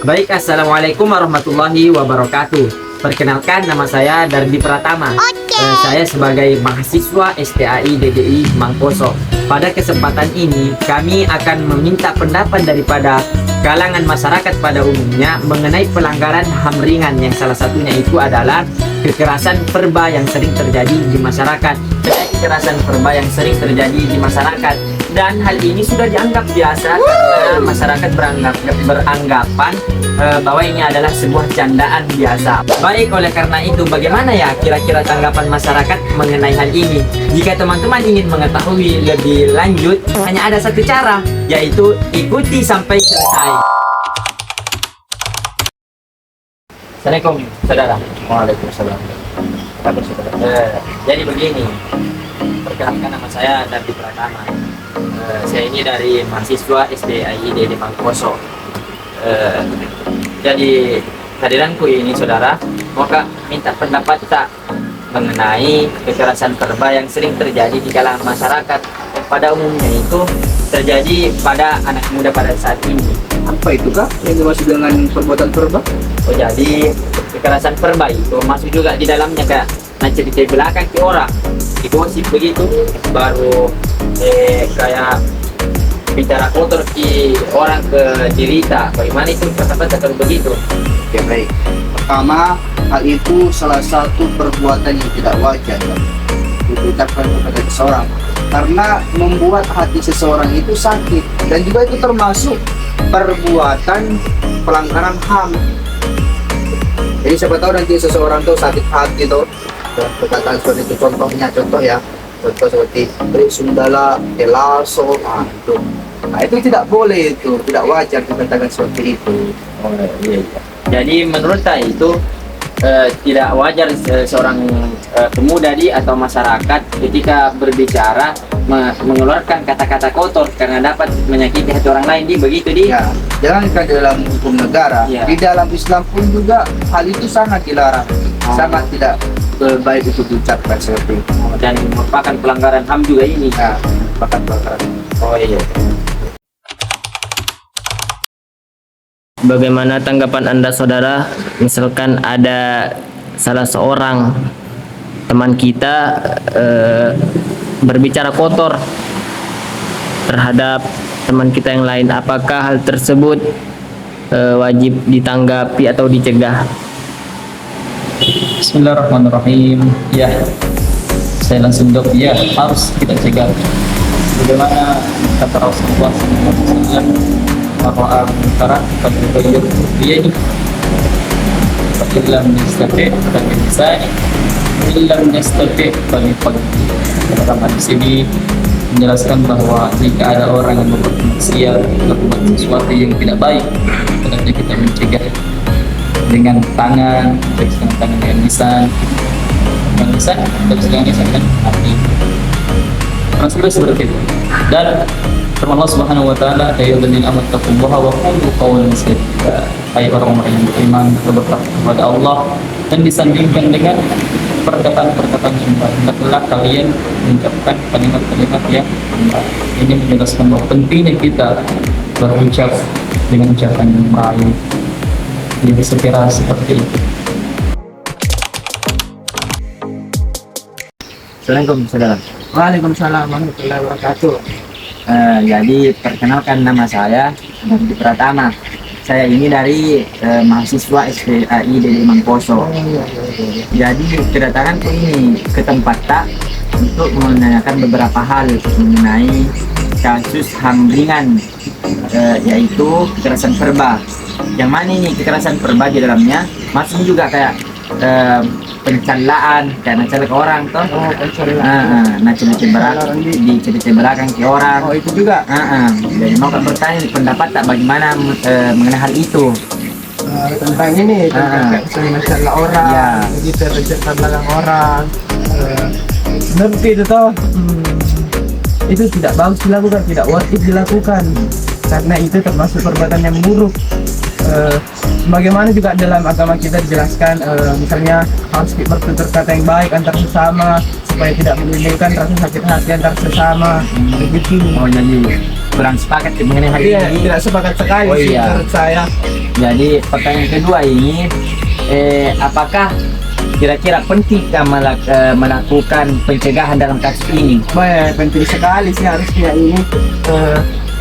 Baik, assalamualaikum warahmatullahi wabarakatuh. Perkenalkan, nama saya Dardi Pratama. Saya sebagai mahasiswa STAI DDI Mangposo. Pada kesempatan ini, kami akan meminta pendapat daripada kalangan masyarakat pada umumnya mengenai pelanggaran HAM ringan, yang salah satunya itu adalah kekerasan verba yang sering terjadi di masyarakat. Kekerasan verba yang sering terjadi di masyarakat, dan hal ini sudah dianggap biasa karena masyarakat beranggapan bahwa ini adalah sebuah candaan biasa. Baik, oleh karena itu, bagaimana ya kira-kira tanggapan masyarakat mengenai hal ini? Jika teman-teman ingin mengetahui lebih lanjut, hanya ada satu cara, yaitu ikuti sampai selesai. Assalamualaikum, saudara. Waalaikumsalam. Jadi begini, perkenalkan, nama saya Dardi Pratama. Saya ini dari mahasiswa STAI DDI Mangposo. Jadi kehadiranku ini, saudara, maka minta pendapat tak mengenai kekerasan verba yang sering terjadi di kalangan masyarakat. Pada umumnya itu terjadi pada anak muda pada saat ini. Apa itu kak yang dimaksud dengan perbuatan verba? Oh, jadi kekerasan verba itu masuk juga di dalamnya kayak cerita belakang ke orang, digosip begitu, baru kayak bicara kotor ke orang ke cerita. Bagaimana itu kata-kata kalau begitu? Oke, baik. Pertama, hal itu salah satu perbuatan yang tidak wajar diucapkan kepada seseorang, karena membuat hati seseorang itu sakit, dan juga itu termasuk perbuatan pelanggaran HAM. Jadi siapa tahu nanti seseorang tuh sakit hati tuh perkataan seperti itu. Contoh seperti beri sundala elaso, itu tidak boleh, itu tidak wajar dikatakan seperti itu. Oh, iya. Jadi menurut saya itu tidak wajar seorang pemuda atau masyarakat ketika berbicara mengeluarkan kata-kata kotor karena dapat menyakiti hati orang lain, begitu Ya, jangankan dalam hukum negara, ya, di dalam Islam pun juga hal itu sangat dilarang, sangat tidak baik untuk diucapkan seperti itu. Dan merupakan pelanggaran HAM juga ini. Ya, bahkan pelanggaran. Oh iya. Bagaimana tanggapan Anda, saudara? Misalkan ada salah seorang teman kita berbicara kotor terhadap teman kita yang lain, apakah hal tersebut wajib ditanggapi atau dicegah? Bismillahirrahmanirrahim. Ya, saya langsung jawab, ya, harus kita cegah. Bagaimana kata Rasulullah SAW, bahwa antara beliau dia ini dalam nestete bagi saya, dalam nestete bagi Dalam di sini menjelaskan bahwa jika ada orang yang berbuat maksiat, berbuat sesuatu yang tidak baik, hendaknya kita mencegah dengan tangan, dengan tangan, dengan lisan, dengan hati. Rasulullah seperti itu. Dan firman Allah Subhanahu wa taala, "Ya ayyuhalladzina amanu taqullaha wa qulu qawlan sadida." Hai orang-orang yang beriman, bertakwa kepada Allah, dan disandingkan dengan perkataan-perkataan yang baik. Hendaklah kalian mengucapkan kalimat-kalimat yang baik. Ini menjelaskan bahwa pentingnya kita berucap dengan ucapan yang baik. Jadi sekira seperti itu. Assalamualaikum, saudara. Waalaikumsalam warahmatullahi wabarakatuh. Jadi perkenalkan, nama saya Dardi Pratama. Saya ini dari mahasiswa STAI DDI Mangposo. Jadi kedatanganku ini ke tempat tak untuk menanyakan beberapa hal mengenai kasus HAM ringan, yaitu kekerasan verba. Yang mana ini kekerasan verba di dalamnya masih juga kayak pencalaan, kayak nacel ke orang toh. Nacel belakang ke orang. Oh, itu juga. Jadi mau bertanya pendapat tak bagaimana mengenai hal itu. Tentang ini, tentang mencela orang, Ya. begitu mencela belakang orang. Seperti itu toh. Itu tidak bagus dilakukan, tidak wajib dilakukan, karena itu termasuk perbuatan yang buruk. Bagaimana juga dalam agama kita dijelaskan, misalnya harus bertutur kata yang baik antar sesama supaya tidak menimbulkan rasa sakit hati antar sesama, begitu. Oh, jadi kurang sepakat mengenai hal Iya, ini. tidak sepakat sekali Oh, sih iya. menurut saya. Jadi pertanyaan kedua ini, apakah kira-kira pentingkah melakukan pencegahan dalam kasus ini? Baik, penting sekali sih harusnya ini.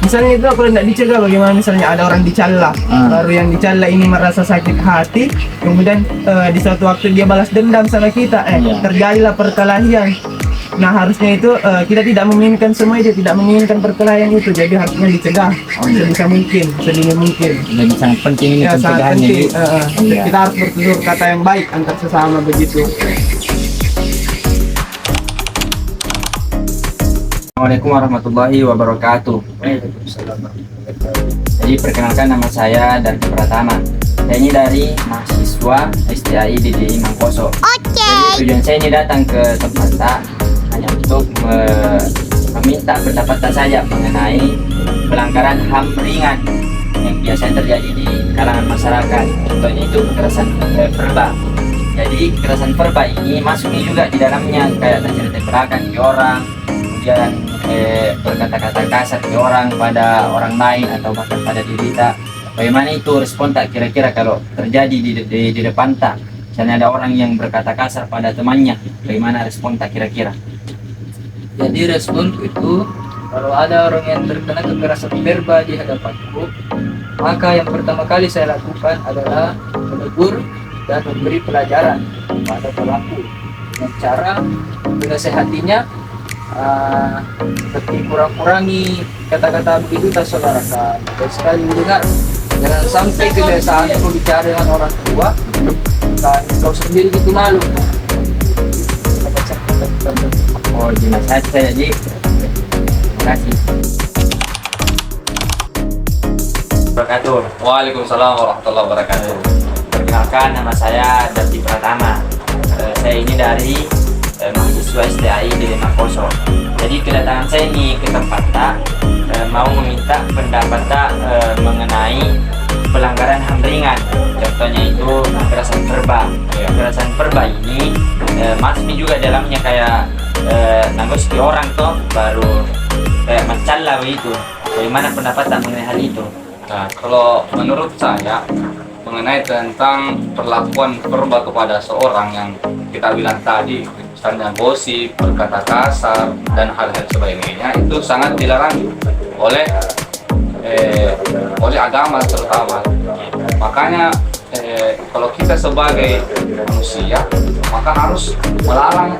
Misalnya itu kalau tidak dicegah, bagaimana misalnya ada orang dicela, baru yang dicela ini merasa sakit hati, kemudian di suatu waktu dia balas dendam sama kita, terjadilah perkelahian. Nah harusnya itu kita tidak menginginkan semua itu, tidak menginginkan perkelahian itu, jadi harusnya dicegah sebisa mungkin, sedini mungkin. Jadi sangat penting ini Ya sangat pencegahannya. penting. Iya. Kita harus bertutur kata yang baik antar sesama begitu. Assalamualaikum warahmatullahi wabarakatuh. Jadi perkenalkan, nama saya Dardi Pratama. Saya ini dari mahasiswa STAI DDI Mangkoso. Jadi tujuan saya ini datang ke tempat hanya untuk meminta pendapat saja mengenai pelanggaran HAM ringan yang biasanya terjadi di kalangan masyarakat. Contohnya itu kekerasan verba. Jadi kekerasan verba ini masuknya juga di dalamnya, kayak tempel-tempelakan ke orang, kemudian berkata-kata kasar ke orang pada orang lain atau bahkan pada diri kita. Bagaimana itu respon tak kira-kira kalau terjadi di depan tak? Misalnya ada orang yang berkata kasar pada temannya, bagaimana respon tak kira-kira? Jadi respon itu, kalau ada orang yang terkena kekerasan verba di hadapanku, maka yang pertama kali saya lakukan adalah menegur dan memberi pelajaran pada pelaku dengan cara menasehatinya, seperti kurang-kurangi kata-kata begitu tak saudarakan. Dan sekali mendengar, jangan sampai kebiasaan berbicara dengan orang tua dan kau sendiri gitu malu. Oh, dinasihat saya jadi. Terima kasih. Wabarakatuh. Waalaikumsalam warahmatullahi wabarakatuh. Perkenalkan, nama saya Dardi Pratama. Saya ini dari mahasiswa STAI di Mangkoso. Jadi kedatangan saya ini ke tempat tak mau meminta pendapat tak mengenai pelanggaran HAM ringan. Contohnya itu kekerasan verba. Kekerasan verba ini masih juga dalamnya kayak nanggoski orang toh, baru kayak mencela begitu. Bagaimana pendapat tak mengenai hal itu? Nah, kalau menurut saya mengenai tentang perlakuan verba kepada seorang yang kita bilang tadi, misalnya gosip, berkata kasar dan hal-hal sebagainya, itu sangat dilarang oleh agama terutama. Makanya kalau kita sebagai manusia, maka harus melarang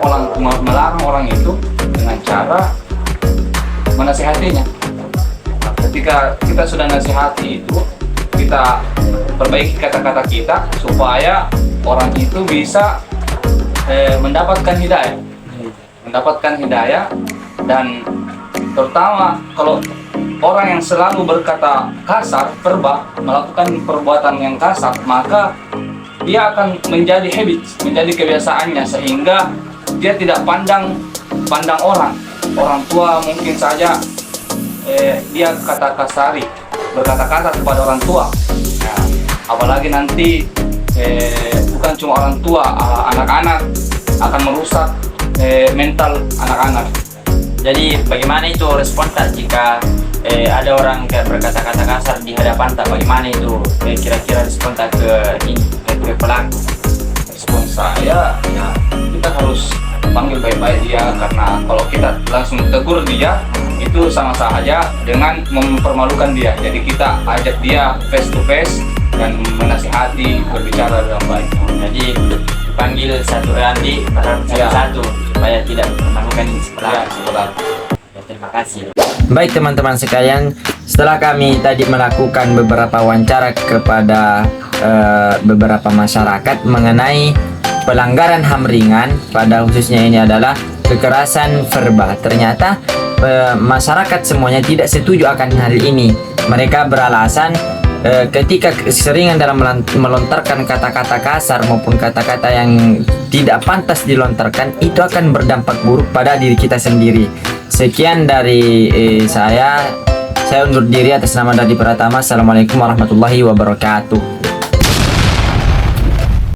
orang itu dengan cara menasihatinya. Nah, ketika kita sudah nasihati itu, kita perbaiki kata-kata kita supaya orang itu bisa mendapatkan hidayah, dan terutama kalau orang yang selalu berkata kasar, verba, melakukan perbuatan yang kasar, maka dia akan menjadi habit, menjadi kebiasaannya, sehingga dia tidak pandang orang tua mungkin saja dia berkata kasar kepada orang tua. Nah, apalagi nanti bukan cuma orang tua, anak-anak akan merusak mental anak-anak. Jadi bagaimana itu respon tak jika ada orang kayak berkata-kata kasar di hadapan tak? Bagaimana itu kira-kira respon tak ke pelaku? Respon saya, ya kita harus panggil baik-baik dia, karena kalau kita langsung tegur dia itu sama saja dengan mempermalukan dia. Jadi kita ajak dia face to face dan menasihati, berbicara dengan baik. Jadi dipanggil satu Andi satu supaya tidak mempermalukan sebelah. Ya, terima kasih. Baik teman-teman sekalian, setelah kami tadi melakukan beberapa wawancara kepada beberapa masyarakat mengenai pelanggaran HAM ringan, pada khususnya ini adalah kekerasan verba. Ternyata masyarakat semuanya tidak setuju akan hal ini. Mereka beralasan ketika keseringan dalam melontarkan kata-kata kasar maupun kata-kata yang tidak pantas dilontarkan, itu akan berdampak buruk pada diri kita sendiri. Sekian dari saya undur diri atas nama Dardi Pratama. Assalamualaikum warahmatullahi wabarakatuh.